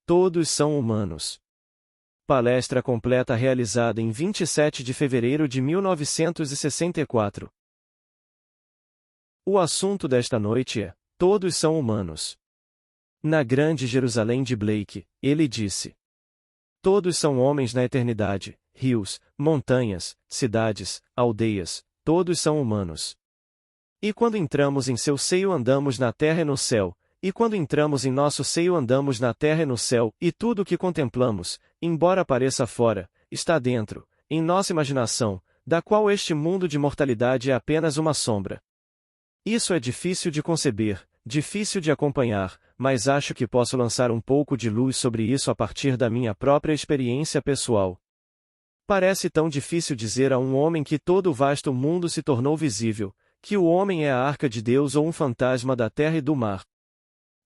Todos são humanos. Palestra completa realizada em 27 de fevereiro de 1964. O assunto desta noite é: todos são humanos. Na Grande Jerusalém de Blake, ele disse: todos são homens na eternidade, rios, montanhas, cidades, aldeias, todos são humanos. E quando entramos em seu seio andamos na terra e no céu, e quando entramos em nosso seio andamos na terra e no céu, e tudo o que contemplamos, embora pareça fora, está dentro, em nossa imaginação, da qual este mundo de mortalidade é apenas uma sombra. Isso é difícil de conceber, difícil de acompanhar, mas acho que posso lançar um pouco de luz sobre isso a partir da minha própria experiência pessoal. Parece tão difícil dizer a um homem que todo o vasto mundo se tornou visível, que o homem é a arca de Deus ou um fantasma da terra e do mar.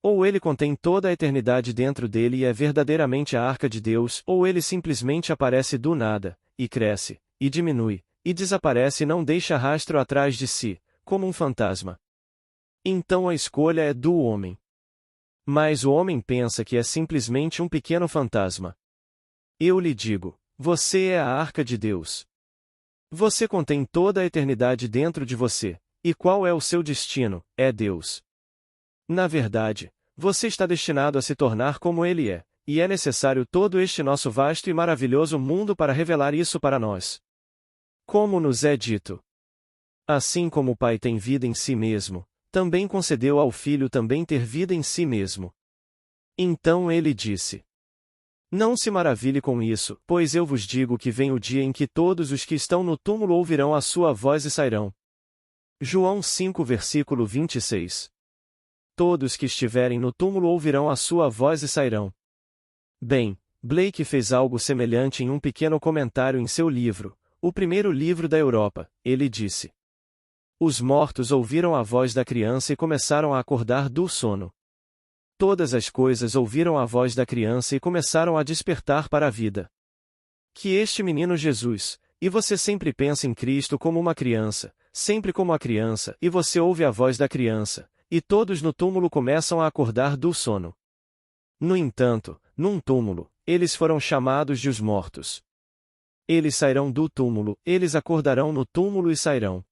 Ou ele contém toda a eternidade dentro dele e é verdadeiramente a arca de Deus, ou ele simplesmente aparece do nada, e cresce, e diminui, e desaparece e não deixa rastro atrás de si, como um fantasma. Então a escolha é do homem. Mas o homem pensa que é simplesmente um pequeno fantasma. Eu lhe digo, você é a arca de Deus. Você contém toda a eternidade dentro de você, e qual é o seu destino? É Deus. Na verdade, você está destinado a se tornar como Ele é, e é necessário todo este nosso vasto e maravilhoso mundo para revelar isso para nós. Como nos é dito. Assim como o Pai tem vida em si mesmo, também concedeu ao Filho também ter vida em si mesmo. Então ele disse: não se maravilhe com isso, pois eu vos digo que vem o dia em que todos os que estão no túmulo ouvirão a sua voz e sairão. João 5 versículo 26. Todos que estiverem no túmulo ouvirão a sua voz e sairão. Bem, Blake fez algo semelhante em um pequeno comentário em seu livro, O Primeiro Livro da Europa. Ele disse: os mortos ouviram a voz da criança e começaram a acordar do sono. Todas as coisas ouviram a voz da criança e começaram a despertar para a vida. Que este menino Jesus, e você sempre pensa em Cristo como uma criança, sempre como a criança, e você ouve a voz da criança, e todos no túmulo começam a acordar do sono. No entanto, num túmulo, eles foram chamados de os mortos. Eles sairão do túmulo, eles acordarão no túmulo e sairão.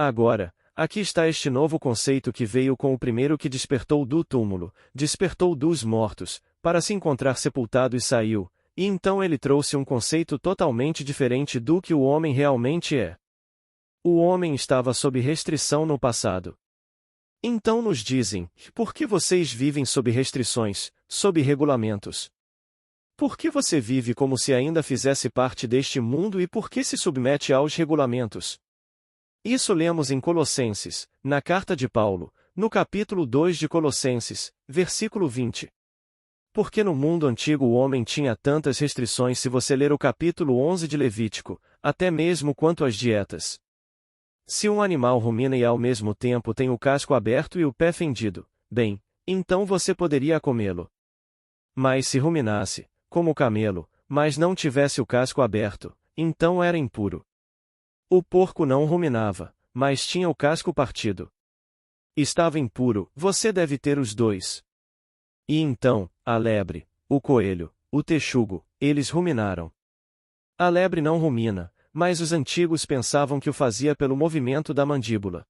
Agora, aqui está este novo conceito que veio com o primeiro que despertou do túmulo, despertou dos mortos, para se encontrar sepultado e saiu, e então ele trouxe um conceito totalmente diferente do que o homem realmente é. O homem estava sob restrição no passado. Então nos dizem: por que vocês vivem sob restrições, sob regulamentos? Por que você vive como se ainda fizesse parte deste mundo e por que se submete aos regulamentos? Isso lemos em Colossenses, na carta de Paulo, no capítulo 2 de Colossenses, versículo 20. Porque no mundo antigo o homem tinha tantas restrições se você ler o capítulo 11 de Levítico, até mesmo quanto às dietas. Se um animal rumina e ao mesmo tempo tem o casco aberto e o pé fendido, bem, então você poderia comê-lo. Mas se ruminasse, como o camelo, mas não tivesse o casco aberto, então era impuro. O porco não ruminava, mas tinha o casco partido. Estava impuro, você deve ter os dois. E então, a lebre, o coelho, o texugo, eles ruminaram. A lebre não rumina, mas os antigos pensavam que o fazia pelo movimento da mandíbula.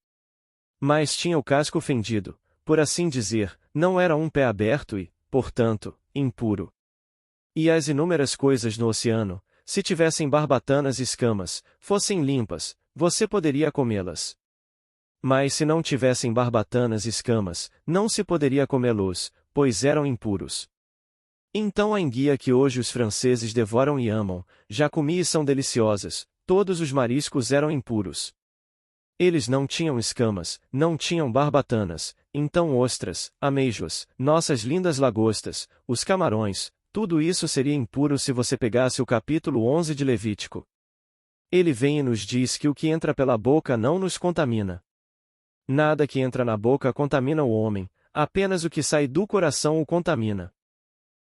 Mas tinha o casco fendido, por assim dizer, não era um pé aberto e, portanto, impuro. E as inúmeras coisas no oceano, se tivessem barbatanas e escamas, fossem limpas, você poderia comê-las. Mas se não tivessem barbatanas e escamas, não se poderia comê-los, pois eram impuros. Então a enguia que hoje os franceses devoram e amam, já comi e são deliciosas, todos os mariscos eram impuros. Eles não tinham escamas, não tinham barbatanas, então ostras, amêijoas, nossas lindas lagostas, os camarões, tudo isso seria impuro se você pegasse o capítulo 11 de Levítico. Ele vem e nos diz que o que entra pela boca não nos contamina. Nada que entra na boca contamina o homem, apenas o que sai do coração o contamina.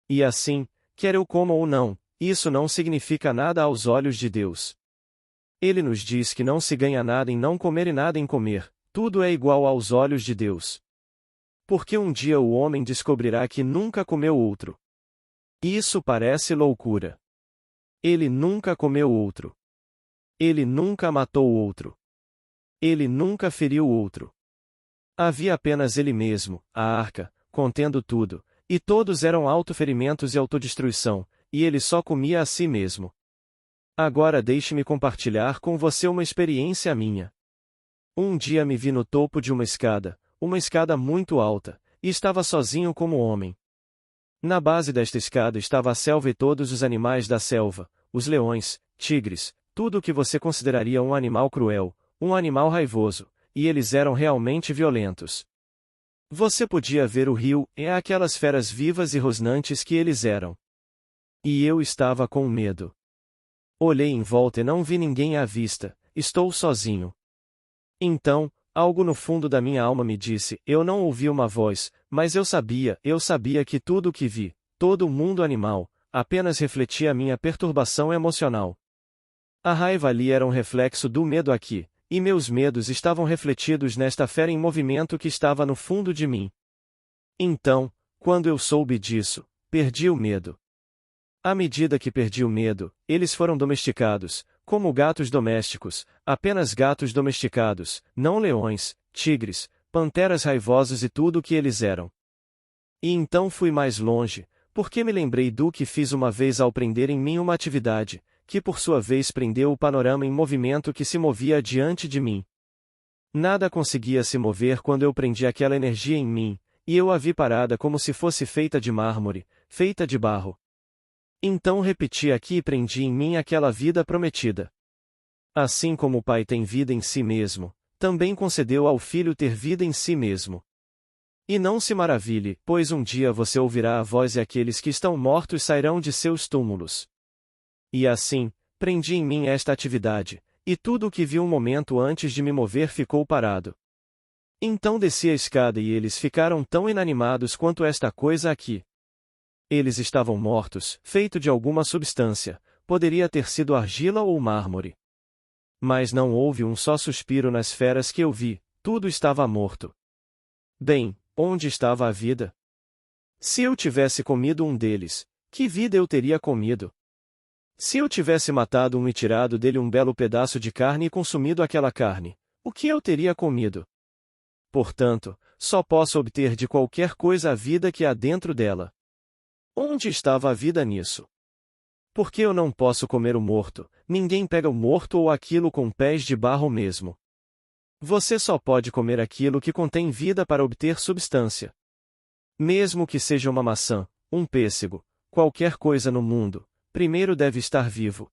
E assim, quer eu coma ou não, isso não significa nada aos olhos de Deus. Ele nos diz que não se ganha nada em não comer e nada em comer, tudo é igual aos olhos de Deus. Porque um dia o homem descobrirá que nunca comeu outro. Isso parece loucura. Ele nunca comeu outro. Ele nunca matou outro. Ele nunca feriu outro. Havia apenas ele mesmo, a arca, contendo tudo, e todos eram autoferimentos e autodestruição, e ele só comia a si mesmo. Agora deixe-me compartilhar com você uma experiência minha. Um dia me vi no topo de uma escada muito alta, e estava sozinho como homem. Na base desta escada estava a selva e todos os animais da selva, os leões, tigres, tudo o que você consideraria um animal cruel, um animal raivoso, e eles eram realmente violentos. Você podia ver o rio e aquelas feras vivas e rosnantes que eles eram. E eu estava com medo. Olhei em volta e não vi ninguém à vista, estou sozinho. Então, algo no fundo da minha alma me disse, eu não ouvi uma voz, mas eu sabia que tudo o que vi, todo o mundo animal, apenas refletia a minha perturbação emocional. A raiva ali era um reflexo do medo aqui, e meus medos estavam refletidos nesta fera em movimento que estava no fundo de mim. Então, quando eu soube disso, perdi o medo. À medida que perdi o medo, eles foram domesticados, como gatos domésticos, apenas gatos domesticados, não leões, tigres, panteras raivosos e tudo o que eles eram. E então fui mais longe, porque me lembrei do que fiz uma vez ao prender em mim uma atividade, que por sua vez prendeu o panorama em movimento que se movia diante de mim. Nada conseguia se mover quando eu prendi aquela energia em mim, e eu a vi parada como se fosse feita de mármore, feita de barro. Então repeti aqui e prendi em mim aquela vida prometida. Assim como o Pai tem vida em si mesmo, também concedeu ao Filho ter vida em si mesmo. E não se maravilhe, pois um dia você ouvirá a voz e aqueles que estão mortos sairão de seus túmulos. E assim, prendi em mim esta atividade, e tudo o que vi um momento antes de me mover ficou parado. Então desci a escada e eles ficaram tão inanimados quanto esta coisa aqui. Eles estavam mortos, feito de alguma substância, poderia ter sido argila ou mármore. Mas não houve um só suspiro nas feras que eu vi, tudo estava morto. Bem, onde estava a vida? Se eu tivesse comido um deles, que vida eu teria comido? Se eu tivesse matado um e tirado dele um belo pedaço de carne e consumido aquela carne, o que eu teria comido? Portanto, só posso obter de qualquer coisa a vida que há dentro dela. Onde estava a vida nisso? Porque eu não posso comer o morto, ninguém pega o morto ou aquilo com pés de barro mesmo. Você só pode comer aquilo que contém vida para obter substância. Mesmo que seja uma maçã, um pêssego, qualquer coisa no mundo, primeiro deve estar vivo.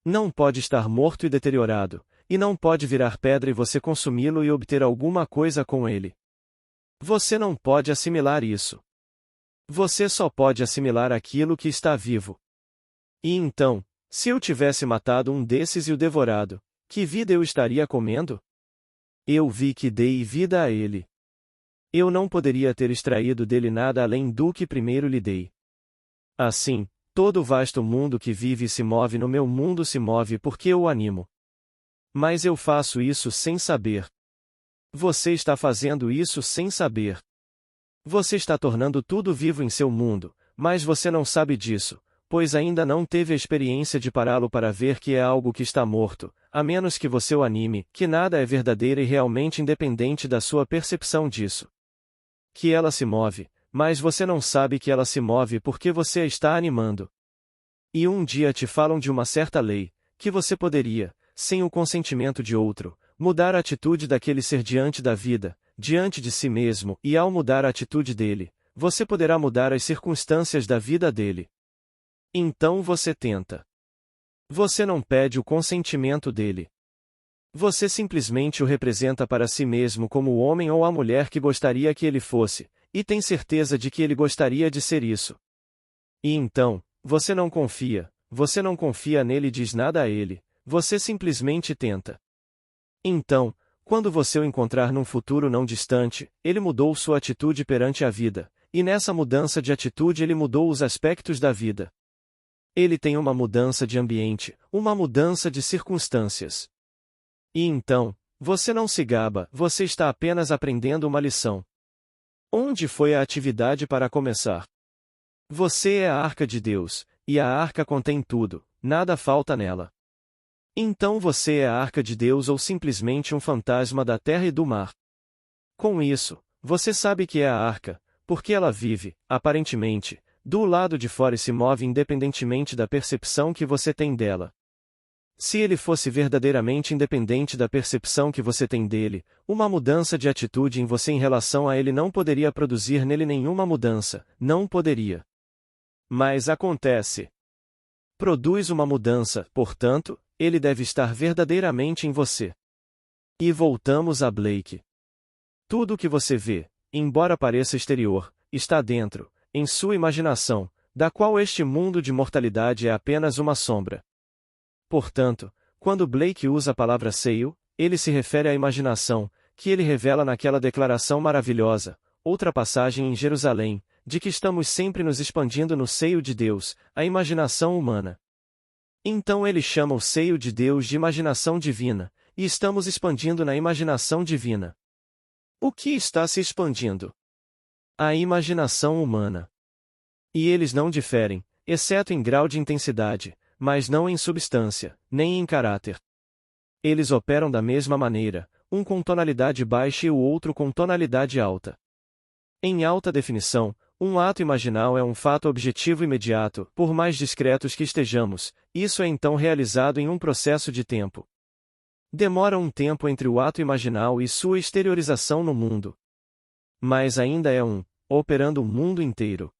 Não pode estar morto e deteriorado, e não pode virar pedra e você consumi-lo e obter alguma coisa com ele. Você não pode assimilar isso. Você só pode assimilar aquilo que está vivo. E então, se eu tivesse matado um desses e o devorado, que vida eu estaria comendo? Eu vi que dei vida a ele. Eu não poderia ter extraído dele nada além do que primeiro lhe dei. Assim, todo o vasto mundo que vive e se move no meu mundo se move porque eu o animo. Mas eu faço isso sem saber. Você está fazendo isso sem saber. Você está tornando tudo vivo em seu mundo, mas você não sabe disso, pois ainda não teve a experiência de pará-lo para ver que é algo que está morto, a menos que você o anime, que nada é verdadeiro e realmente independente da sua percepção disso. Que ela se move, mas você não sabe que ela se move porque você a está animando. E um dia te falam de uma certa lei, que você poderia, sem o consentimento de outro, mudar a atitude daquele ser diante da vida, diante de si mesmo, e ao mudar a atitude dele, você poderá mudar as circunstâncias da vida dele. Então você tenta. Você não pede o consentimento dele. Você simplesmente o representa para si mesmo como o homem ou a mulher que gostaria que ele fosse, e tem certeza de que ele gostaria de ser isso. E então, você não confia nele e diz nada a ele, você simplesmente tenta. Então, quando você o encontrar num futuro não distante, ele mudou sua atitude perante a vida, e nessa mudança de atitude ele mudou os aspectos da vida. Ele tem uma mudança de ambiente, uma mudança de circunstâncias. E então, você não se gaba, você está apenas aprendendo uma lição. Onde foi a atividade para começar? Você é a arca de Deus, e a arca contém tudo, nada falta nela. Então você é a arca de Deus ou simplesmente um fantasma da terra e do mar. Com isso, você sabe que é a arca, porque ela vive, aparentemente, do lado de fora e se move independentemente da percepção que você tem dela. Se ele fosse verdadeiramente independente da percepção que você tem dele, uma mudança de atitude em você em relação a ele não poderia produzir nele nenhuma mudança, não poderia. Mas acontece. Produz uma mudança, portanto, ele deve estar verdadeiramente em você. E voltamos a Blake. Tudo o que você vê, embora pareça exterior, está dentro, em sua imaginação, da qual este mundo de mortalidade é apenas uma sombra. Portanto, quando Blake usa a palavra seio, ele se refere à imaginação, que ele revela naquela declaração maravilhosa, outra passagem em Jerusalém, de que estamos sempre nos expandindo no seio de Deus, a imaginação humana. Então ele chama o seio de Deus de imaginação divina, e estamos expandindo na imaginação divina. O que está se expandindo? A imaginação humana. E eles não diferem, exceto em grau de intensidade, mas não em substância, nem em caráter. Eles operam da mesma maneira, um com tonalidade baixa e o outro com tonalidade alta. Em alta definição, um ato imaginal é um fato objetivo imediato, por mais discretos que estejamos, isso é então realizado em um processo de tempo. Demora um tempo entre o ato imaginal e sua exteriorização no mundo. Mas ainda é operando o mundo inteiro.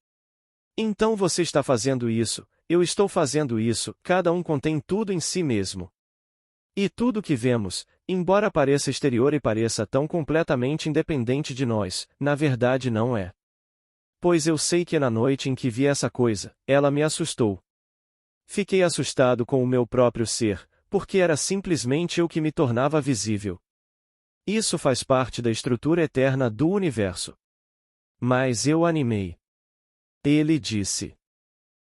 Então você está fazendo isso, eu estou fazendo isso, cada um contém tudo em si mesmo. E tudo que vemos, embora pareça exterior e pareça tão completamente independente de nós, na verdade não é. Pois eu sei que na noite em que vi essa coisa, ela me assustou. Fiquei assustado com o meu próprio ser, porque era simplesmente eu que me tornava visível. Isso faz parte da estrutura eterna do universo. Mas eu animei. Ele disse: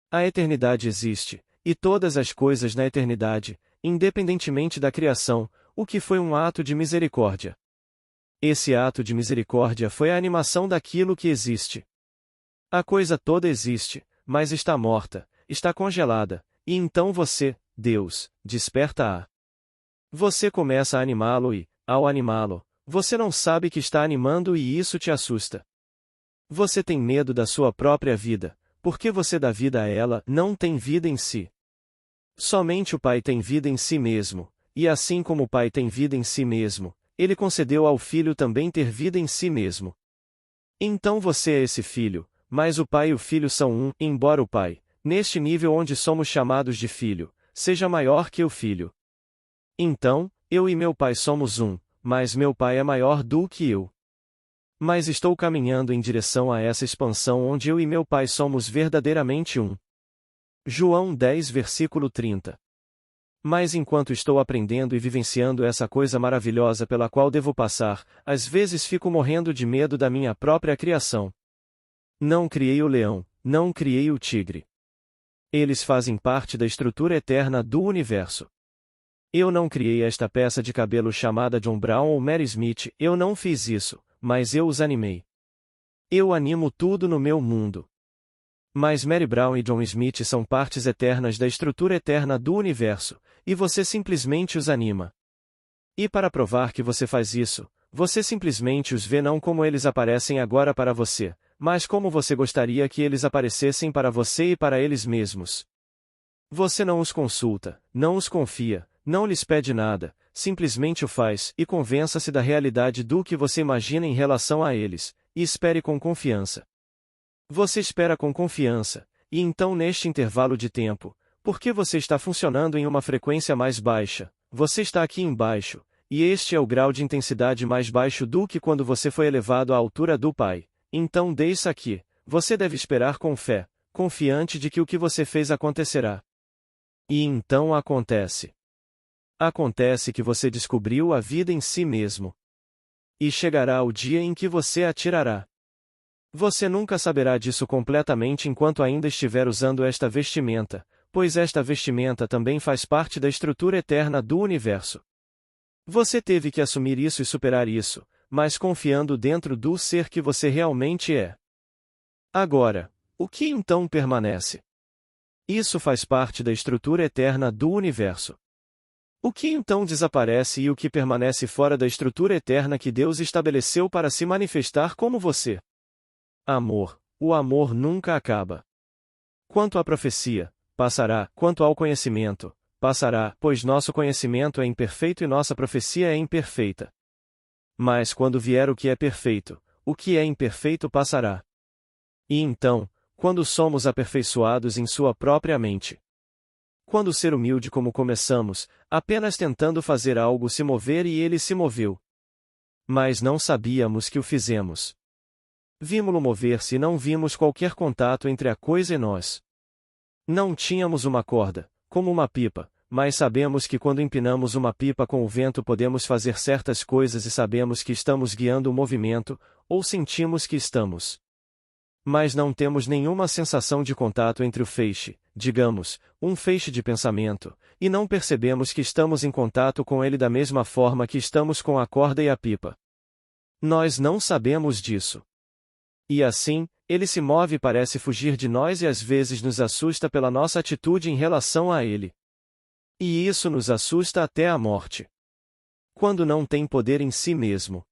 a eternidade existe, e todas as coisas na eternidade, independentemente da criação, o que foi um ato de misericórdia. Esse ato de misericórdia foi a animação daquilo que existe. A coisa toda existe, mas está morta, está congelada, e então você, Deus, desperta-a. Você começa a animá-lo e, ao animá-lo, você não sabe que está animando e isso te assusta. Você tem medo da sua própria vida, porque você dá vida a ela, não tem vida em si. Somente o Pai tem vida em si mesmo, e assim como o Pai tem vida em si mesmo, ele concedeu ao Filho também ter vida em si mesmo. Então você é esse Filho, mas o Pai e o Filho são um, embora o Pai, neste nível onde somos chamados de Filho, seja maior que o Filho. Então, eu e meu Pai somos um, mas meu Pai é maior do que eu. Mas estou caminhando em direção a essa expansão onde eu e meu Pai somos verdadeiramente um. João 10 versículo 30. Mas enquanto estou aprendendo e vivenciando essa coisa maravilhosa pela qual devo passar, às vezes fico morrendo de medo da minha própria criação. Não criei o leão, não criei o tigre. Eles fazem parte da estrutura eterna do universo. Eu não criei esta peça de cabelo chamada John Brown ou Mary Smith, eu não fiz isso, mas eu os animei. Eu animo tudo no meu mundo. Mas Mary Brown e John Smith são partes eternas da estrutura eterna do universo, e você simplesmente os anima. E para provar que você faz isso, você simplesmente os vê não como eles aparecem agora para você, mas como você gostaria que eles aparecessem para você e para eles mesmos. Você não os consulta, não os confia, não lhes pede nada, simplesmente o faz e convença-se da realidade do que você imagina em relação a eles, e espere com confiança. Você espera com confiança, e então neste intervalo de tempo, porque você está funcionando em uma frequência mais baixa, você está aqui embaixo, e este é o grau de intensidade mais baixo do que quando você foi elevado à altura do Pai. Então deixa aqui, você deve esperar com fé, confiante de que o que você fez acontecerá. E então acontece. Acontece que você descobriu a vida em si mesmo. E chegará o dia em que você a tirará. Você nunca saberá disso completamente enquanto ainda estiver usando esta vestimenta, pois esta vestimenta também faz parte da estrutura eterna do universo. Você teve que assumir isso e superar isso, mas confiando dentro do ser que você realmente é. Agora, O que então permanece? Isso faz parte da estrutura eterna do universo. O que então desaparece e o que permanece fora da estrutura eterna que Deus estabeleceu para se manifestar como você? Amor. O amor nunca acaba. Quanto à profecia, passará; quanto ao conhecimento, passará, pois nosso conhecimento é imperfeito e nossa profecia é imperfeita. Mas quando vier o que é perfeito, o que é imperfeito passará. E então, quando somos aperfeiçoados em sua própria mente? Quando ser humilde como começamos, apenas tentando fazer algo se mover e ele se moveu. Mas não sabíamos que o fizemos. Vimos-lo mover-se e não vimos qualquer contato entre a coisa e nós. Não tínhamos uma corda, como uma pipa, mas sabemos que quando empinamos uma pipa com o vento podemos fazer certas coisas e sabemos que estamos guiando o movimento, ou sentimos que estamos. Mas não temos nenhuma sensação de contato entre o feixe, digamos, um feixe de pensamento, e não percebemos que estamos em contato com ele da mesma forma que estamos com a corda e a pipa. Nós não sabemos disso. E assim, ele se move e parece fugir de nós e às vezes nos assusta pela nossa atitude em relação a ele. E isso nos assusta até a morte. Quando não tem poder em si mesmo.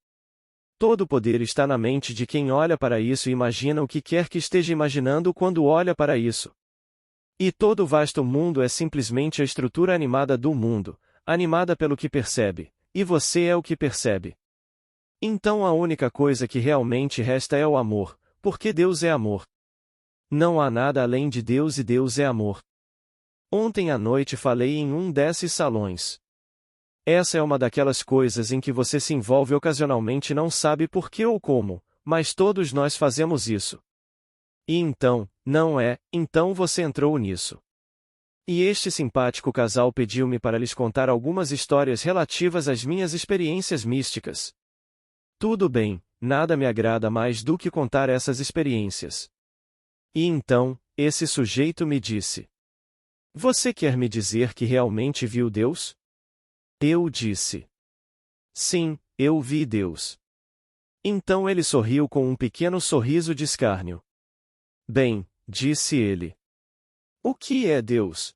Todo o poder está na mente de quem olha para isso e imagina o que quer que esteja imaginando quando olha para isso. E todo o vasto mundo é simplesmente a estrutura animada do mundo, animada pelo que percebe, e você é o que percebe. Então a única coisa que realmente resta é o amor, porque Deus é amor. Não há nada além de Deus e Deus é amor. Ontem à noite falei em um desses salões. Essa é uma daquelas coisas em que você se envolve ocasionalmente e não sabe por que ou como, mas todos nós fazemos isso. E então, não é, então você entrou nisso. E este simpático casal pediu-me para lhes contar algumas histórias relativas às minhas experiências místicas. Tudo bem, nada me agrada mais do que contar essas experiências. E então, esse sujeito me disse: Você quer me dizer que realmente viu Deus? Eu disse: Sim, eu vi Deus. Então ele sorriu com um pequeno sorriso de escárnio. Bem, disse ele. O que é Deus?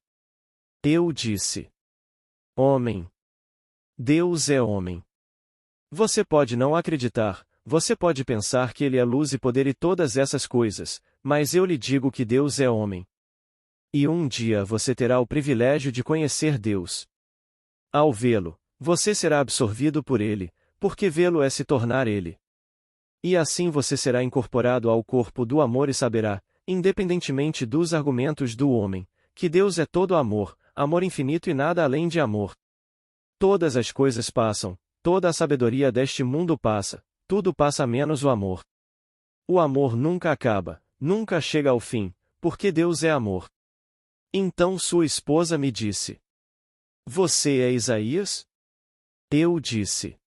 Eu disse: Homem. Deus é homem. Você pode não acreditar, você pode pensar que ele é luz e poder e todas essas coisas, mas eu lhe digo que Deus é homem. E um dia você terá o privilégio de conhecer Deus. Ao vê-lo, você será absorvido por ele, porque vê-lo é se tornar ele. E assim você será incorporado ao corpo do amor e saberá, independentemente dos argumentos do homem, que Deus é todo amor, amor infinito e nada além de amor. Todas as coisas passam, toda a sabedoria deste mundo passa, tudo passa menos o amor. O amor nunca acaba, nunca chega ao fim, porque Deus é amor. Então sua esposa me disse: Você é Isaías? Eu disse: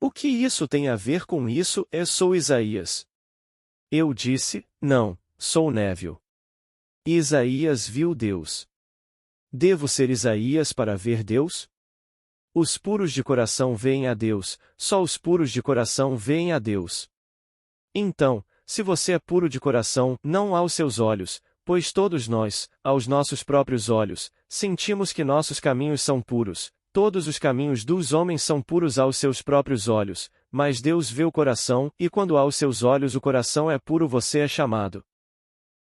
O que isso tem a ver com isso? Sou Isaías. Eu disse: Não, sou Neville. Isaías viu Deus. Devo ser Isaías para ver Deus? Os puros de coração veem a Deus, só os puros de coração veem a Deus. Então, se você é puro de coração, não aos seus olhos, pois todos nós, aos nossos próprios olhos, sentimos que nossos caminhos são puros, todos os caminhos dos homens são puros aos seus próprios olhos, mas Deus vê o coração, e quando aos seus olhos o coração é puro você é chamado.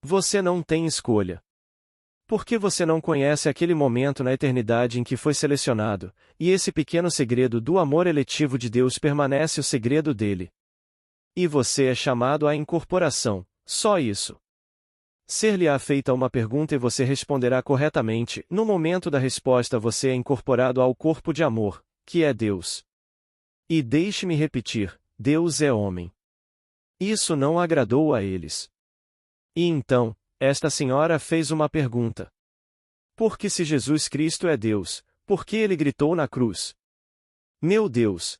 Você não tem escolha. Porque você não conhece aquele momento na eternidade em que foi selecionado, e esse pequeno segredo do amor eletivo de Deus permanece o segredo dele. E você é chamado à incorporação, só isso. Ser-lhe-á feita uma pergunta e você responderá corretamente, no momento da resposta você é incorporado ao corpo de amor, que é Deus. E deixe-me repetir, Deus é homem. Isso não agradou a eles. E então, esta senhora fez uma pergunta. Porque se Jesus Cristo é Deus, por que ele gritou na cruz? Meu Deus,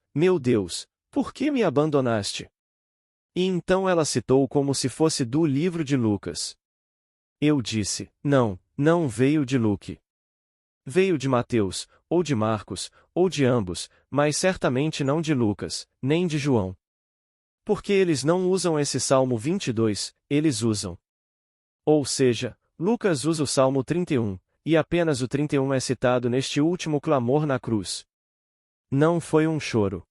por que me abandonaste? E então ela citou como se fosse do livro de Lucas. Eu disse, não veio de Luque. Veio de Mateus, ou de Marcos, ou de ambos, mas certamente não de Lucas, nem de João. Porque eles não usam esse Salmo 22, eles usam Ou seja, Lucas usa o Salmo 31, e apenas o 31 é citado neste último clamor na cruz. Não foi um choro.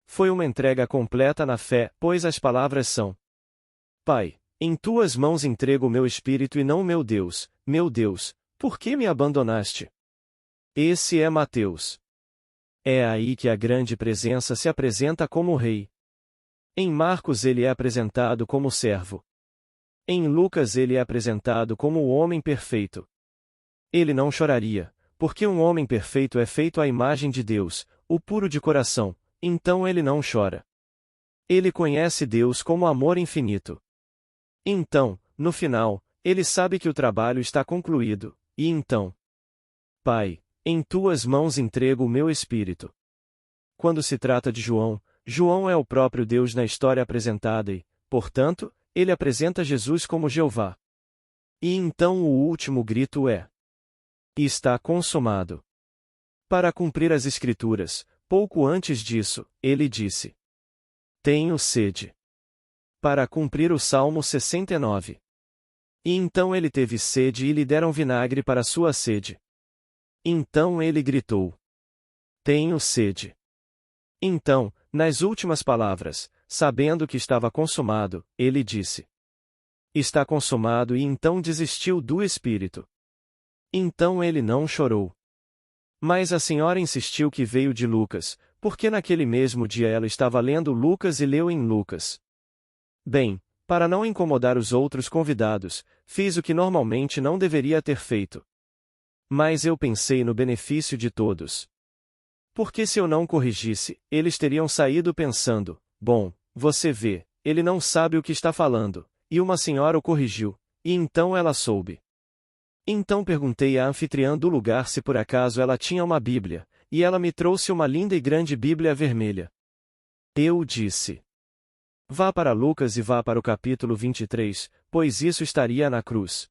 Foi uma entrega completa na fé, pois as palavras são: Pai, em tuas mãos entrego o meu espírito e não meu Deus, por que me abandonaste? Esse é Mateus. É aí que a grande presença se apresenta como rei. Em Marcos ele é apresentado como servo. Em Lucas ele é apresentado como o homem perfeito. Ele não choraria, porque um homem perfeito é feito à imagem de Deus, o puro de coração, então ele não chora. Ele conhece Deus como amor infinito. Então, no final, ele sabe que o trabalho está concluído, e então: Pai, em tuas mãos entrego o meu espírito. Quando se trata de João, João é o próprio Deus na história apresentada e, portanto, ele apresenta Jesus como Jeová. E então o último grito é: Está consumado. Para cumprir as Escrituras, pouco antes disso, ele disse: Tenho sede. Para cumprir o Salmo 69. E então ele teve sede e lhe deram vinagre para sua sede. Então ele gritou: Tenho sede. Então, nas últimas palavras, sabendo que estava consumado, ele disse: Está consumado, e então desistiu do espírito. Então ele não chorou. Mas a senhora insistiu que veio de Lucas, porque naquele mesmo dia ela estava lendo Lucas e leu em Lucas. Bem, para não incomodar os outros convidados, fiz o que normalmente não deveria ter feito. Mas eu pensei no benefício de todos. Porque se eu não corrigisse, eles teriam saído pensando: bom, você vê, ele não sabe o que está falando, e uma senhora o corrigiu, e então ela soube. Então perguntei à anfitriã do lugar se por acaso ela tinha uma Bíblia, e ela me trouxe uma linda e grande Bíblia vermelha. Eu disse: Vá para Lucas e vá para o capítulo 23, pois isso estaria na cruz.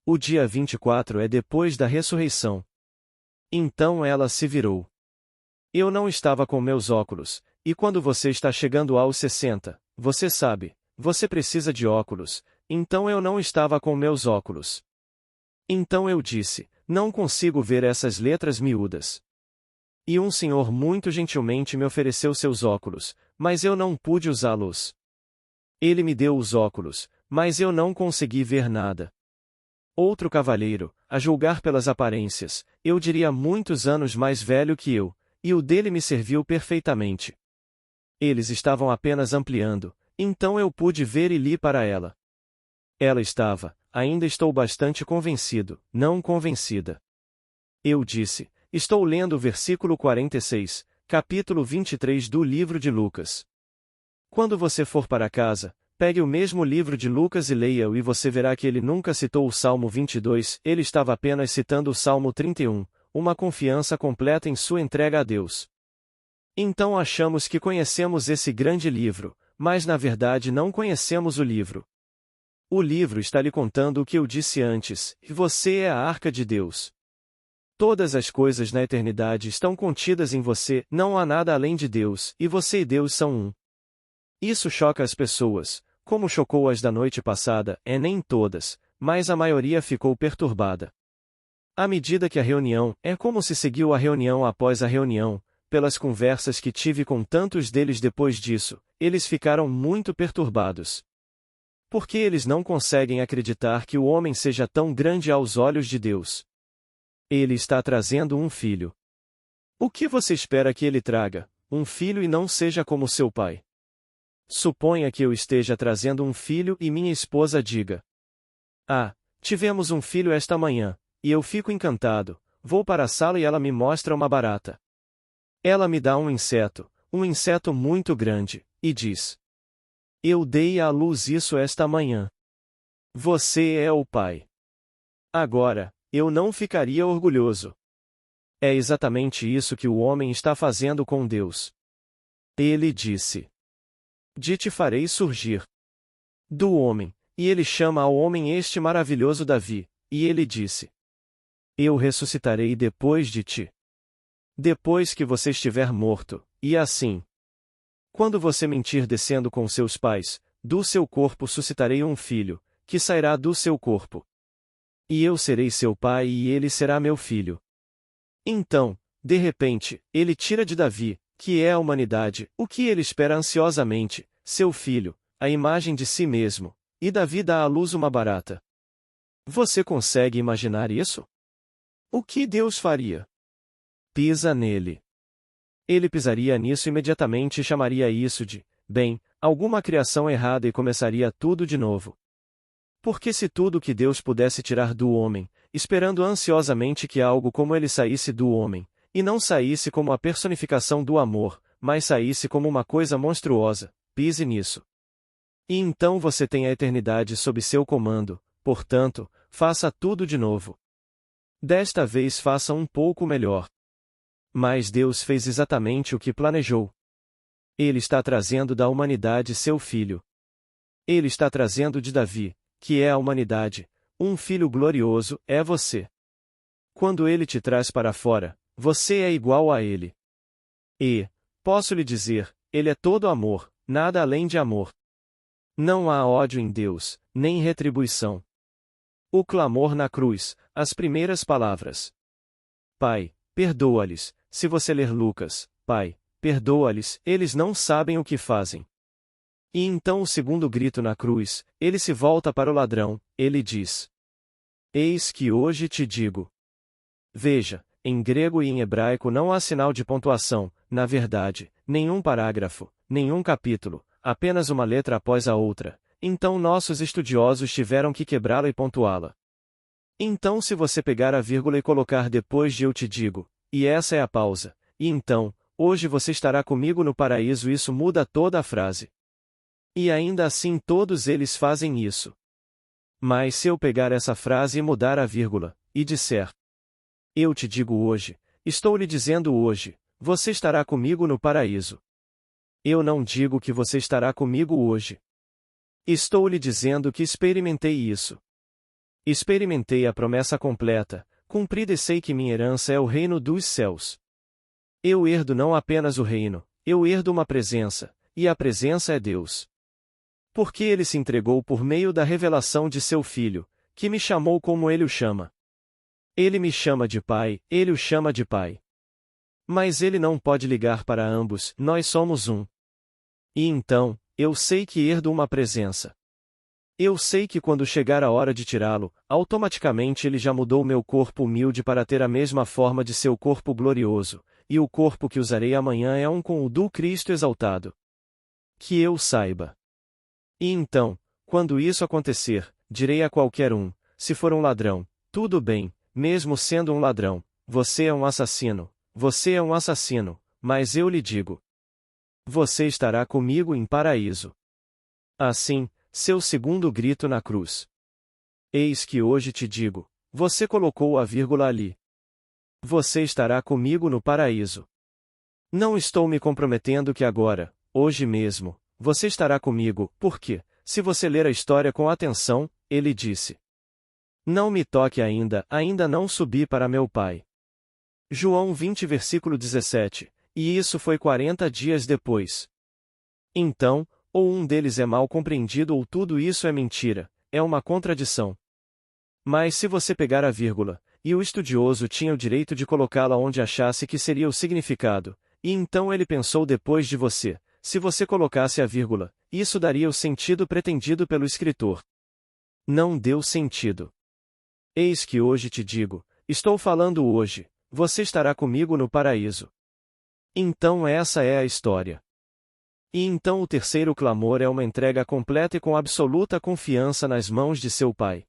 O dia 24 é depois da ressurreição. Então ela se virou. Eu não estava com meus óculos, e quando você está chegando aos 60, você sabe, você precisa de óculos, então eu não estava com meus óculos. Então eu disse: Não consigo ver essas letras miúdas. E um senhor muito gentilmente me ofereceu seus óculos, mas eu não pude usá-los. Ele me deu os óculos, mas eu não consegui ver nada. Outro cavalheiro, a julgar pelas aparências, eu diria muitos anos mais velho que eu, e o dele me serviu perfeitamente. Eles estavam apenas ampliando, então eu pude ver e li para ela. Ela estava: Ainda estou bastante convencido, não convencida. Eu disse: Estou lendo o versículo 46, capítulo 23 do livro de Lucas. Quando você for para casa, pegue o mesmo livro de Lucas e leia-o e você verá que ele nunca citou o Salmo 22, ele estava apenas citando o Salmo 31, uma confiança completa em sua entrega a Deus. Então achamos que conhecemos esse grande livro, mas na verdade não conhecemos o livro. O livro está lhe contando o que eu disse antes, e você é a arca de Deus. Todas as coisas na eternidade estão contidas em você, não há nada além de Deus, e você e Deus são um. Isso choca as pessoas, como chocou as da noite passada, nem todas, mas a maioria ficou perturbada. À medida que a reunião, é como se seguiu a reunião após a reunião, pelas conversas que tive com tantos deles depois disso, eles ficaram muito perturbados. Porque eles não conseguem acreditar que o homem seja tão grande aos olhos de Deus. Ele está trazendo um filho. O que você espera que ele traga? Um filho e não seja como seu pai? Suponha que eu esteja trazendo um filho e minha esposa diga: Ah, tivemos um filho esta manhã, e eu fico encantado, vou para a sala e ela me mostra uma barata. Ela me dá um inseto muito grande, e diz: Eu dei à luz isso esta manhã. Você é o pai. Agora, eu não ficaria orgulhoso. É exatamente isso que o homem está fazendo com Deus. Ele disse: De te farei surgir do homem, e ele chama ao homem este maravilhoso Davi, e ele disse: Eu ressuscitarei depois de ti. Depois que você estiver morto, e assim. Quando você mentir descendo com seus pais, do seu corpo suscitarei um filho, que sairá do seu corpo. E eu serei seu pai e ele será meu filho. Então, de repente, ele tira de Davi, que é a humanidade, o que ele espera ansiosamente, seu filho, a imagem de si mesmo, e Davi dá à luz uma barata. Você consegue imaginar isso? O que Deus faria? Pisa nele. Ele pisaria nisso imediatamente e chamaria isso de, bem, alguma criação errada e começaria tudo de novo. Porque se tudo que Deus pudesse tirar do homem, esperando ansiosamente que algo como ele saísse do homem, e não saísse como a personificação do amor, mas saísse como uma coisa monstruosa, pise nisso. E então você tem a eternidade sob seu comando, portanto, faça tudo de novo. Desta vez faça um pouco melhor. Mas Deus fez exatamente o que planejou. Ele está trazendo da humanidade seu filho. Ele está trazendo de Davi, que é a humanidade, um filho glorioso, é você. Quando ele te traz para fora, você é igual a ele. E, posso lhe dizer, ele é todo amor, nada além de amor. Não há ódio em Deus, nem retribuição. O clamor na cruz, as primeiras palavras. Pai, perdoa-lhes, se você ler Lucas, Pai, perdoa-lhes, eles não sabem o que fazem. E então o segundo grito na cruz, ele se volta para o ladrão, ele diz: Eis que hoje te digo. Veja, em grego e em hebraico não há sinal de pontuação, na verdade, nenhum parágrafo, nenhum capítulo, apenas uma letra após a outra, então nossos estudiosos tiveram que quebrá-la e pontuá-la. Então se você pegar a vírgula e colocar depois de eu te digo, e essa é a pausa, e então, hoje você estará comigo no paraíso, isso muda toda a frase. E ainda assim todos eles fazem isso. Mas se eu pegar essa frase e mudar a vírgula, e disser: Eu te digo hoje, estou lhe dizendo hoje, você estará comigo no paraíso. Eu não digo que você estará comigo hoje. Estou lhe dizendo que experimentei isso. Experimentei a promessa completa, cumprida e sei que minha herança é o reino dos céus. Eu herdo não apenas o reino, eu herdo uma presença, e a presença é Deus. Porque ele se entregou por meio da revelação de seu Filho, que me chamou como ele o chama. Ele me chama de Pai, ele o chama de Pai. Mas ele não pode ligar para ambos, nós somos um. E então, eu sei que herdo uma presença. Eu sei que quando chegar a hora de tirá-lo, automaticamente ele já mudou meu corpo humilde para ter a mesma forma de seu corpo glorioso, e o corpo que usarei amanhã é um com o do Cristo exaltado. Que eu saiba. E então, quando isso acontecer, direi a qualquer um, se for um ladrão, tudo bem, mesmo sendo um ladrão, você é um assassino, mas eu lhe digo: você estará comigo em paraíso. Assim, seu segundo grito na cruz. Eis que hoje te digo, você colocou a vírgula ali. Você estará comigo no paraíso. Não estou me comprometendo que agora, hoje mesmo, você estará comigo, porque, se você ler a história com atenção, ele disse: Não me toque ainda não subi para meu Pai. João 20 versículo 17, e isso foi 40 dias depois. Então, ou um deles é mal compreendido ou tudo isso é mentira, é uma contradição. Mas se você pegar a vírgula, e o estudioso tinha o direito de colocá-la onde achasse que seria o significado, e então ele pensou depois de você, se você colocasse a vírgula, isso daria o sentido pretendido pelo escritor. Não deu sentido. Eis que hoje te digo, estou falando hoje, você estará comigo no paraíso. Então essa é a história. E então o terceiro clamor é uma entrega completa e com absoluta confiança nas mãos de seu Pai.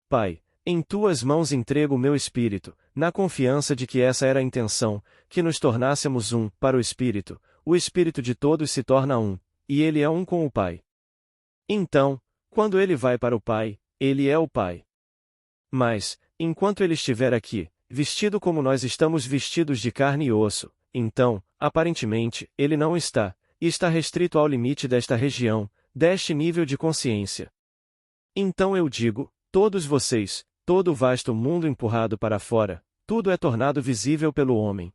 Pai, em tuas mãos entrego o meu espírito, na confiança de que essa era a intenção, que nos tornássemos um, para o espírito de todos se torna um, e ele é um com o Pai. Então, quando ele vai para o Pai, ele é o Pai. Mas, enquanto ele estiver aqui, vestido como nós estamos vestidos de carne e osso, então, aparentemente, ele não está, e está restrito ao limite desta região, deste nível de consciência. Então eu digo, todos vocês, todo o vasto mundo empurrado para fora, tudo é tornado visível pelo homem.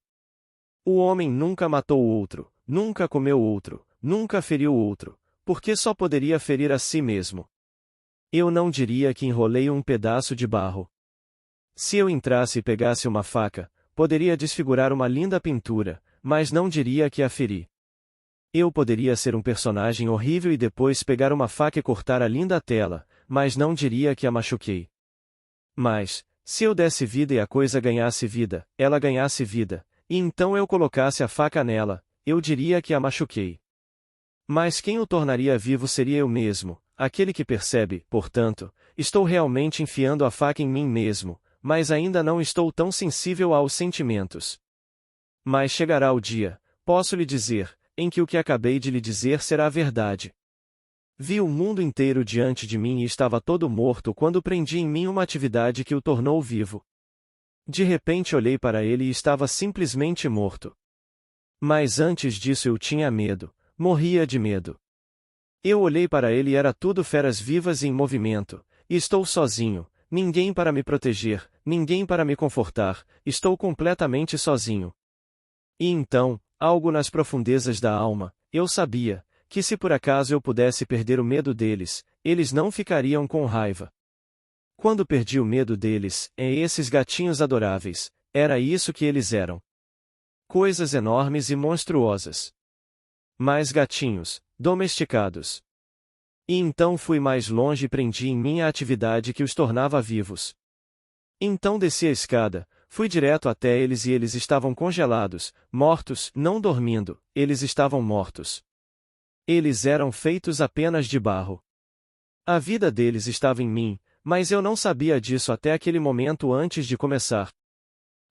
O homem nunca matou o outro, nunca comeu outro, nunca feriu o outro, porque só poderia ferir a si mesmo. Eu não diria que enrolei um pedaço de barro. Se eu entrasse e pegasse uma faca, poderia desfigurar uma linda pintura, mas não diria que a feri. Eu poderia ser um personagem horrível e depois pegar uma faca e cortar a linda tela, mas não diria que a machuquei. Mas, se eu desse vida e a coisa ganhasse vida, ela ganhasse vida, e então eu colocasse a faca nela, eu diria que a machuquei. Mas quem o tornaria vivo seria eu mesmo, aquele que percebe, portanto, estou realmente enfiando a faca em mim mesmo, mas ainda não estou tão sensível aos sentimentos. Mas chegará o dia, posso lhe dizer, em que o que acabei de lhe dizer será verdade. Vi o mundo inteiro diante de mim e estava todo morto quando prendi em mim uma atividade que o tornou vivo. De repente olhei para ele e estava simplesmente morto. Mas antes disso eu tinha medo, morria de medo. Eu olhei para ele e era tudo feras vivas e em movimento, e estou sozinho, ninguém para me proteger, ninguém para me confortar, estou completamente sozinho. E então, algo nas profundezas da alma, eu sabia, que se por acaso eu pudesse perder o medo deles, eles não ficariam com raiva. Quando perdi o medo deles, esses gatinhos adoráveis, era isso que eles eram. Coisas enormes e monstruosas. Mas gatinhos, domesticados. E então fui mais longe e prendi em mim a atividade que os tornava vivos. Então desci a escada, fui direto até eles e eles estavam congelados, mortos, não dormindo, eles estavam mortos. Eles eram feitos apenas de barro. A vida deles estava em mim, mas eu não sabia disso até aquele momento antes de começar.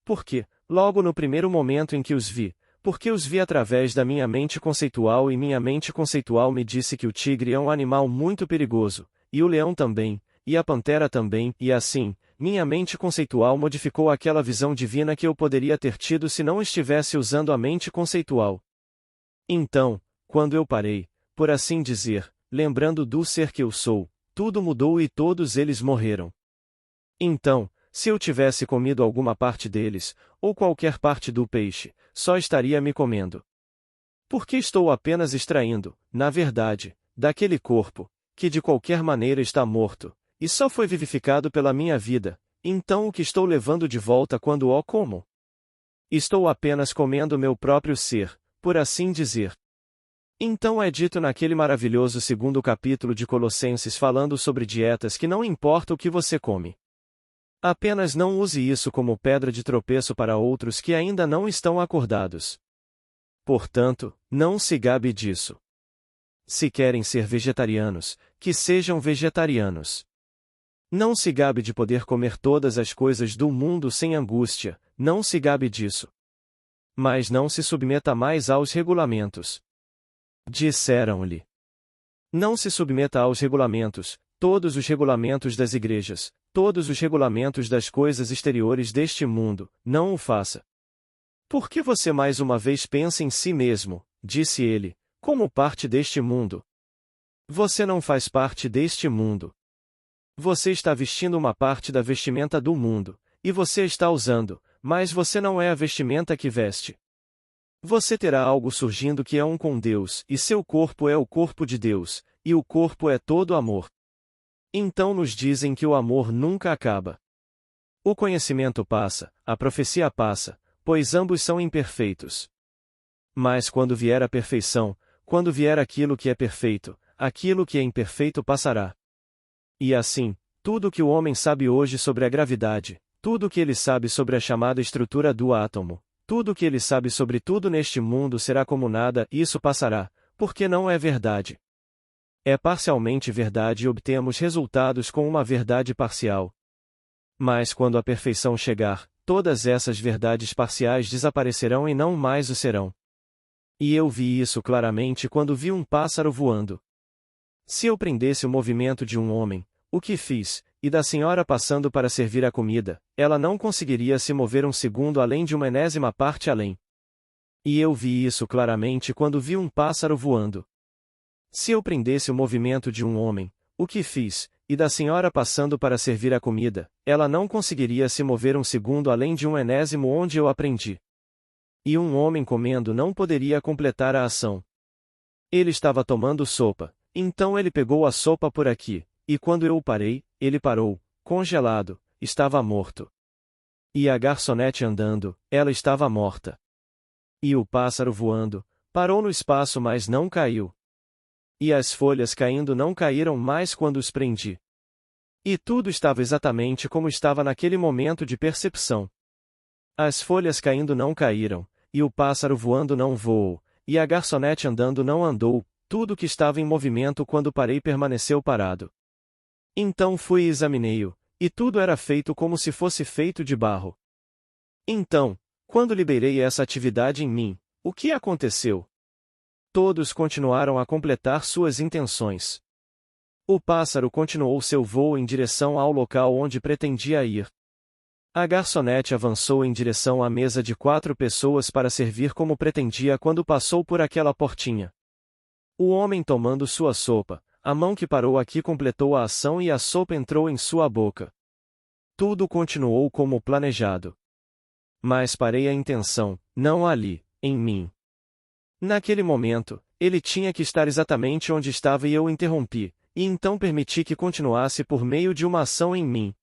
Porque, logo no primeiro momento em que os vi, porque os vi através da minha mente conceitual e minha mente conceitual me disse que o tigre é um animal muito perigoso, e o leão também, e a pantera também, e assim, minha mente conceitual modificou aquela visão divina que eu poderia ter tido se não estivesse usando a mente conceitual. Então, quando eu parei, por assim dizer, lembrando do ser que eu sou, tudo mudou e todos eles morreram. Então, se eu tivesse comido alguma parte deles, ou qualquer parte do peixe, só estaria me comendo. Porque estou apenas extraindo, na verdade, daquele corpo, que de qualquer maneira está morto, e só foi vivificado pela minha vida, então o que estou levando de volta quando o como? Estou apenas comendo meu próprio ser, por assim dizer. Então é dito naquele maravilhoso segundo capítulo de Colossenses falando sobre dietas que não importa o que você come. Apenas não use isso como pedra de tropeço para outros que ainda não estão acordados. Portanto, não se gabe disso. Se querem ser vegetarianos, que sejam vegetarianos. Não se gabe de poder comer todas as coisas do mundo sem angústia, não se gabe disso. Mas não se submeta mais aos regulamentos. Disseram-lhe. Não se submeta aos regulamentos, todos os regulamentos das igrejas, todos os regulamentos das coisas exteriores deste mundo, não o faça. Porque você mais uma vez pensa em si mesmo, disse ele, como parte deste mundo. Você não faz parte deste mundo. Você está vestindo uma parte da vestimenta do mundo, e você está usando, mas você não é a vestimenta que veste. Você terá algo surgindo que é um com Deus, e seu corpo é o corpo de Deus, e o corpo é todo amor. Então nos dizem que o amor nunca acaba. O conhecimento passa, a profecia passa, pois ambos são imperfeitos. Mas quando vier a perfeição, quando vier aquilo que é perfeito, aquilo que é imperfeito passará. E assim, tudo o que o homem sabe hoje sobre a gravidade, tudo o que ele sabe sobre a chamada estrutura do átomo, tudo o que ele sabe sobre tudo neste mundo será como nada, isso passará, porque não é verdade. É parcialmente verdade e obtemos resultados com uma verdade parcial. Mas quando a perfeição chegar, todas essas verdades parciais desaparecerão e não mais o serão. E eu vi isso claramente quando vi um pássaro voando. Se eu prendesse o movimento de um homem, o que fiz, e da senhora passando para servir a comida, ela não conseguiria se mover um segundo além de uma enésima parte além. E eu vi isso claramente quando vi um pássaro voando. Se eu prendesse o movimento de um homem, o que fiz, e da senhora passando para servir a comida, ela não conseguiria se mover um segundo além de um enésimo onde eu aprendi. E um homem comendo não poderia completar a ação. Ele estava tomando sopa, então ele pegou a sopa por aqui, e quando eu o parei, ele parou, congelado, estava morto. E a garçonete andando, ela estava morta. E o pássaro voando, parou no espaço mas não caiu. E as folhas caindo não caíram mais quando os prendi. E tudo estava exatamente como estava naquele momento de percepção. As folhas caindo não caíram, e o pássaro voando não voou, e a garçonete andando não andou, tudo que estava em movimento quando parei permaneceu parado. Então fui e examinei-o, e tudo era feito como se fosse feito de barro. Então, quando liberei essa atividade em mim, o que aconteceu? Todos continuaram a completar suas intenções. O pássaro continuou seu voo em direção ao local onde pretendia ir. A garçonete avançou em direção à mesa de 4 pessoas para servir como pretendia quando passou por aquela portinha. O homem tomando sua sopa, a mão que parou aqui completou a ação e a sopa entrou em sua boca. Tudo continuou como planejado. Mas parei a intenção, não ali, em mim. Naquele momento, ele tinha que estar exatamente onde estava e eu interrompi, e então permiti que continuasse por meio de uma ação em mim.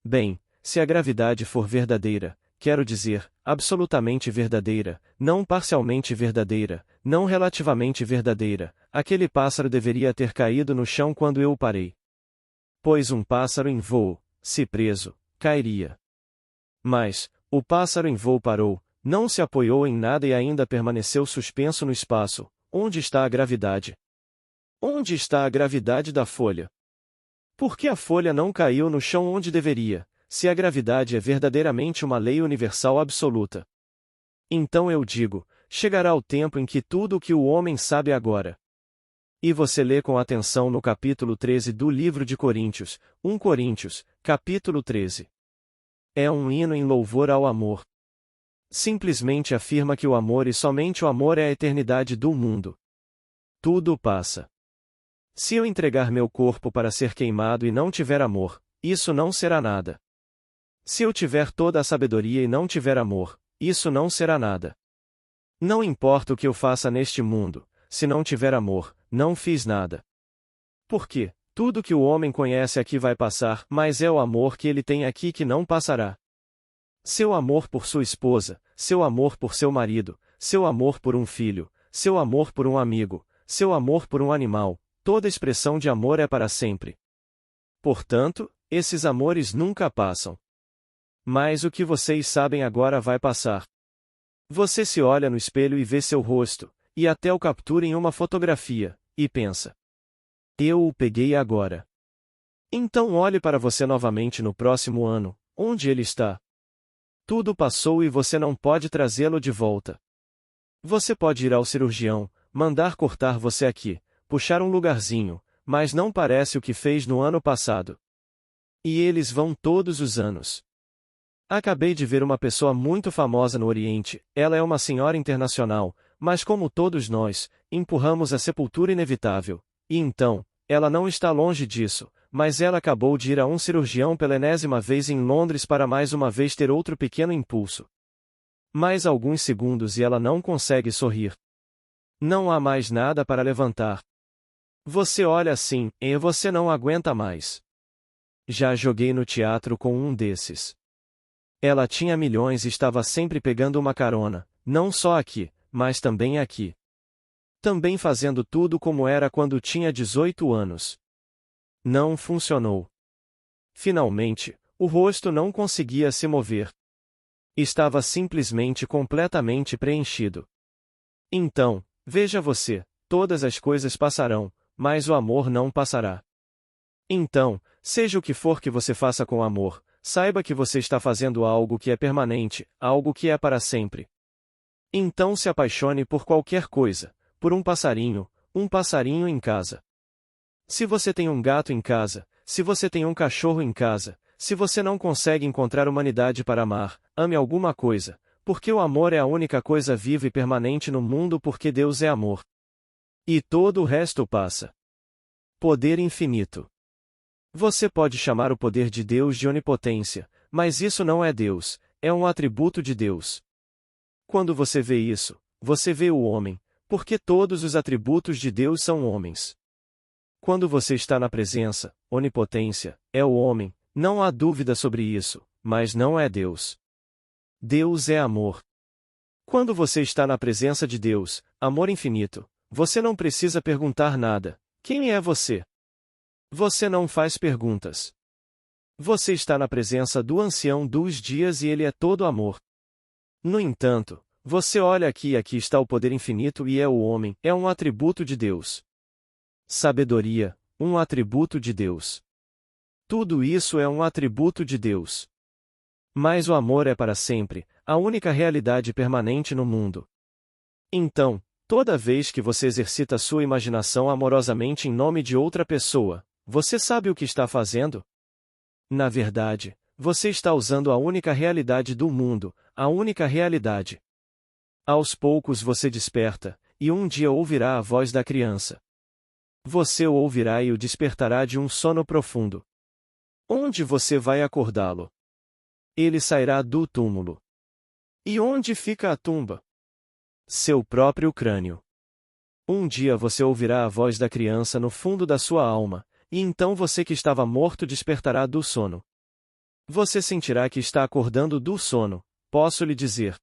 Bem, se a gravidade for verdadeira, quero dizer, absolutamente verdadeira, não parcialmente verdadeira, não relativamente verdadeira, aquele pássaro deveria ter caído no chão quando eu o parei. Pois um pássaro em voo, se preso, cairia. Mas, o pássaro em voo parou, não se apoiou em nada e ainda permaneceu suspenso no espaço. Onde está a gravidade? Onde está a gravidade da folha? Por que a folha não caiu no chão onde deveria, se a gravidade é verdadeiramente uma lei universal absoluta? Então eu digo, chegará o tempo em que tudo o que o homem sabe agora. E você lê com atenção no capítulo 13 do livro de Coríntios, 1 Coríntios, capítulo 13. É um hino em louvor ao amor. Simplesmente afirma que o amor e somente o amor é a eternidade do mundo. Tudo passa. Se eu entregar meu corpo para ser queimado e não tiver amor, isso não será nada. Se eu tiver toda a sabedoria e não tiver amor, isso não será nada. Não importa o que eu faça neste mundo, se não tiver amor, não fiz nada. Porque, tudo que o homem conhece aqui vai passar, mas é o amor que ele tem aqui que não passará. Seu amor por sua esposa, seu amor por seu marido, seu amor por um filho, seu amor por um amigo, seu amor por um animal, toda expressão de amor é para sempre. Portanto, esses amores nunca passam. Mas o que vocês sabem agora vai passar. Você se olha no espelho e vê seu rosto, e até o captura em uma fotografia, e pensa: eu o peguei agora. Então olhe para você novamente no próximo ano, onde ele está. Tudo passou e você não pode trazê-lo de volta. Você pode ir ao cirurgião, mandar cortar você aqui, puxar um lugarzinho, mas não parece o que fez no ano passado. E eles vão todos os anos. Acabei de ver uma pessoa muito famosa no Oriente, ela é uma senhora internacional, mas como todos nós, empurramos a sepultura inevitável, e então, ela não está longe disso, mas ela acabou de ir a um cirurgião pela enésima vez em Londres para mais uma vez ter outro pequeno impulso. Mais alguns segundos e ela não consegue sorrir. Não há mais nada para levantar. Você olha assim, e você não aguenta mais. Já joguei no teatro com um desses. Ela tinha milhões e estava sempre pegando uma carona, não só aqui, mas também aqui. Também fazendo tudo como era quando tinha 18 anos. Não funcionou. Finalmente, o rosto não conseguia se mover. Estava simplesmente completamente preenchido. Então, veja você, todas as coisas passarão, mas o amor não passará. Então, seja o que for que você faça com amor, saiba que você está fazendo algo que é permanente, algo que é para sempre. Então se apaixone por qualquer coisa, por um passarinho em casa. Se você tem um gato em casa, se você tem um cachorro em casa, se você não consegue encontrar humanidade para amar, ame alguma coisa, porque o amor é a única coisa viva e permanente no mundo porque Deus é amor. E todo o resto passa. Poder infinito. Você pode chamar o poder de Deus de onipotência, mas isso não é Deus, é um atributo de Deus. Quando você vê isso, você vê o homem, porque todos os atributos de Deus são homens. Quando você está na presença, onipotência, é o homem, não há dúvida sobre isso, mas não é Deus. Deus é amor. Quando você está na presença de Deus, amor infinito, você não precisa perguntar nada. Quem é você? Você não faz perguntas. Você está na presença do ancião dos dias e ele é todo amor. No entanto, você olha aqui e aqui está o poder infinito e é o homem, é um atributo de Deus. Sabedoria, um atributo de Deus. Tudo isso é um atributo de Deus. Mas o amor é para sempre, a única realidade permanente no mundo. Então, toda vez que você exercita sua imaginação amorosamente em nome de outra pessoa, você sabe o que está fazendo? Na verdade, você está usando a única realidade do mundo, a única realidade. Aos poucos você desperta, e um dia ouvirá a voz da criança. Você o ouvirá e o despertará de um sono profundo. Onde você vai acordá-lo? Ele sairá do túmulo. E onde fica a tumba? Seu próprio crânio. Um dia você ouvirá a voz da criança no fundo da sua alma, e então você que estava morto despertará do sono. Você sentirá que está acordando do sono, posso lhe dizer.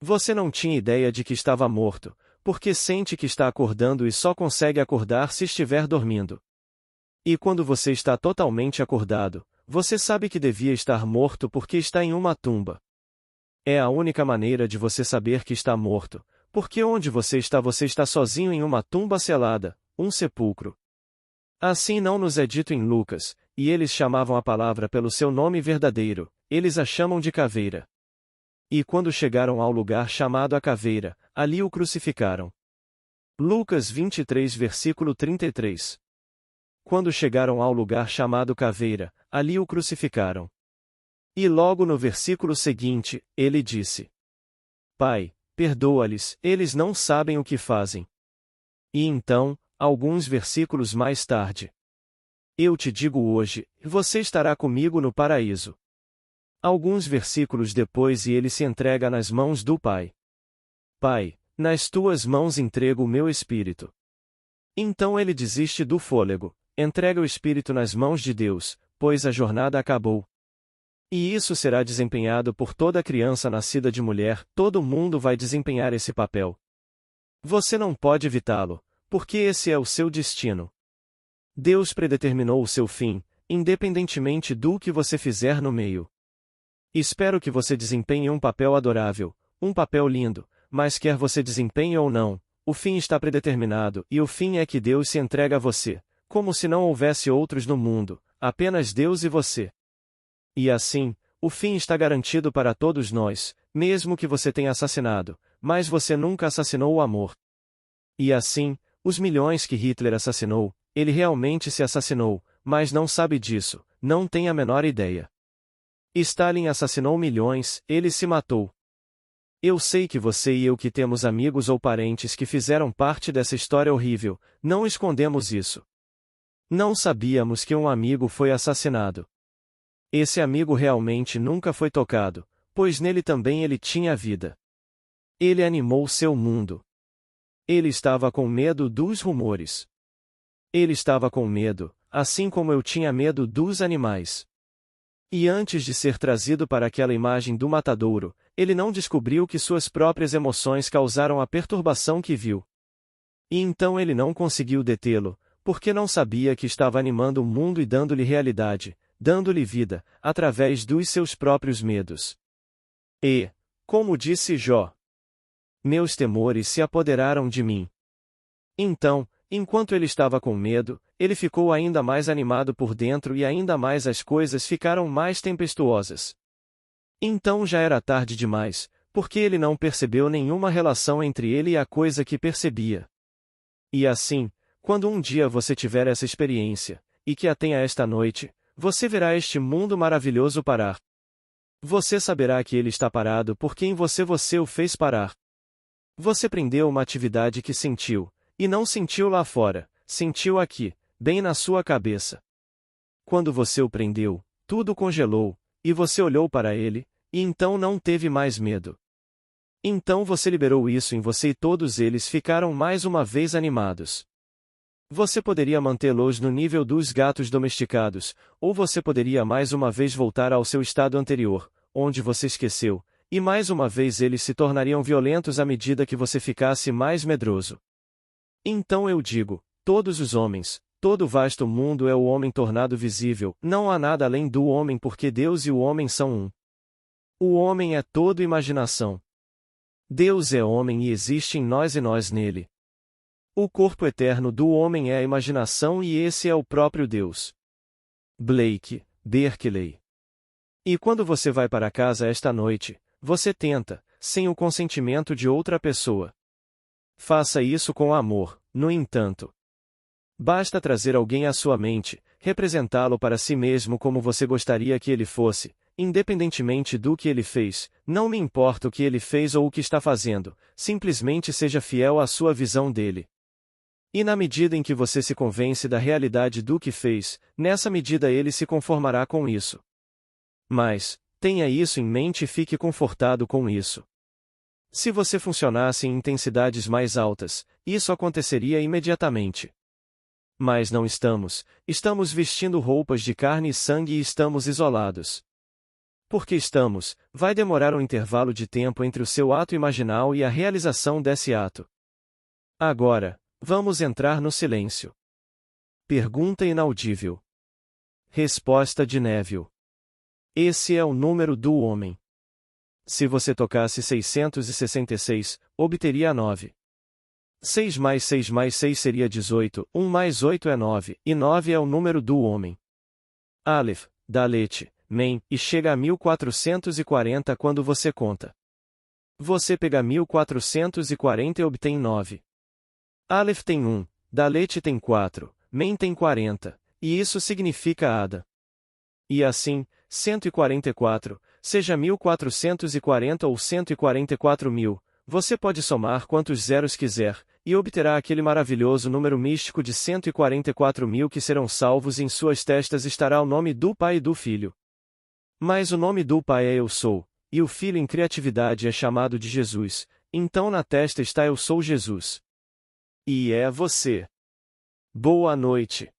Você não tinha ideia de que estava morto, porque sente que está acordando e só consegue acordar se estiver dormindo. E quando você está totalmente acordado, você sabe que devia estar morto porque está em uma tumba. É a única maneira de você saber que está morto, porque onde você está sozinho em uma tumba selada, um sepulcro. Assim não nos é dito em Lucas, e eles chamavam a palavra pelo seu nome verdadeiro, eles a chamam de caveira. E quando chegaram ao lugar chamado a caveira, ali o crucificaram. Lucas 23 versículo 33. Quando chegaram ao lugar chamado caveira, ali o crucificaram. E logo no versículo seguinte, ele disse: Pai, perdoa-lhes, eles não sabem o que fazem. E então, alguns versículos mais tarde: Eu te digo hoje, você estará comigo no paraíso. Alguns versículos depois e ele se entrega nas mãos do Pai. Pai, nas tuas mãos entrego o meu espírito. Então ele desiste do fôlego, entrega o espírito nas mãos de Deus, pois a jornada acabou. E isso será desempenhado por toda criança nascida de mulher, todo mundo vai desempenhar esse papel. Você não pode evitá-lo, porque esse é o seu destino. Deus predeterminou o seu fim, independentemente do que você fizer no meio. Espero que você desempenhe um papel adorável, um papel lindo, mas quer você desempenhe ou não, o fim está predeterminado e o fim é que Deus se entrega a você, como se não houvesse outros no mundo, apenas Deus e você. E assim, o fim está garantido para todos nós, mesmo que você tenha assassinado, mas você nunca assassinou o amor. E assim, os milhões que Hitler assassinou, ele realmente se assassinou, mas não sabe disso, não tem a menor ideia. Stalin assassinou milhões, ele se matou. Eu sei que você e eu que temos amigos ou parentes que fizeram parte dessa história horrível, não escondemos isso. Não sabíamos que um amigo foi assassinado. Esse amigo realmente nunca foi tocado, pois nele também ele tinha vida. Ele animou seu mundo. Ele estava com medo dos rumores. Ele estava com medo, assim como eu tinha medo dos animais. E antes de ser trazido para aquela imagem do matadouro, ele não descobriu que suas próprias emoções causaram a perturbação que viu. E então ele não conseguiu detê-lo, porque não sabia que estava animando o mundo e dando-lhe realidade, dando-lhe vida, através dos seus próprios medos. E, como disse Jó, meus temores se apoderaram de mim. Então, enquanto ele estava com medo, ele ficou ainda mais animado por dentro e ainda mais as coisas ficaram mais tempestuosas. Então já era tarde demais, porque ele não percebeu nenhuma relação entre ele e a coisa que percebia. E assim, quando um dia você tiver essa experiência, e que a tenha esta noite, você verá este mundo maravilhoso parar. Você saberá que ele está parado porque em você o fez parar. Você prendeu uma atividade que sentiu, e não sentiu lá fora, sentiu aqui, bem na sua cabeça. Quando você o prendeu, tudo congelou, e você olhou para ele, e então não teve mais medo. Então você liberou isso em você e todos eles ficaram mais uma vez animados. Você poderia mantê-los no nível dos gatos domesticados, ou você poderia mais uma vez voltar ao seu estado anterior, onde você esqueceu, e mais uma vez eles se tornariam violentos à medida que você ficasse mais medroso. Então eu digo, todos os homens, todo o vasto mundo é o homem tornado visível, não há nada além do homem porque Deus e o homem são um. O homem é todo imaginação. Deus é homem e existe em nós e nós nele. O corpo eterno do homem é a imaginação e esse é o próprio Deus. Blake, Berkeley. E quando você vai para casa esta noite, você tenta, sem o consentimento de outra pessoa. Faça isso com amor, no entanto. Basta trazer alguém à sua mente, representá-lo para si mesmo como você gostaria que ele fosse, independentemente do que ele fez, não me importa o que ele fez ou o que está fazendo, simplesmente seja fiel à sua visão dele. E na medida em que você se convence da realidade do que fez, nessa medida ele se conformará com isso. Mas, tenha isso em mente e fique confortado com isso. Se você funcionasse em intensidades mais altas, isso aconteceria imediatamente. Mas não estamos vestindo roupas de carne e sangue e estamos isolados. Porque estamos, vai demorar um intervalo de tempo entre o seu ato imaginal e a realização desse ato. Agora, vamos entrar no silêncio. Pergunta inaudível. Resposta de Neville. Esse é o número do homem. Se você tocasse 666, obteria 9. 6 mais 6 mais 6 seria 18, 1 mais 8 é 9, e 9 é o número do homem. Aleph, Dalet, Mem, e chega a 1440 quando você conta. Você pega 1440 e obtém 9. Aleph tem 1, Dalet tem 4, Mem tem 40, e isso significa Ada. E assim, 144, seja 1440 ou 144.000, você pode somar quantos zeros quiser, e obterá aquele maravilhoso número místico de 144.000 que serão salvos e em suas testas estará o nome do Pai e do Filho. Mas o nome do Pai é Eu Sou, e o Filho em criatividade é chamado de Jesus, então na testa está Eu Sou Jesus. E é você. Boa noite.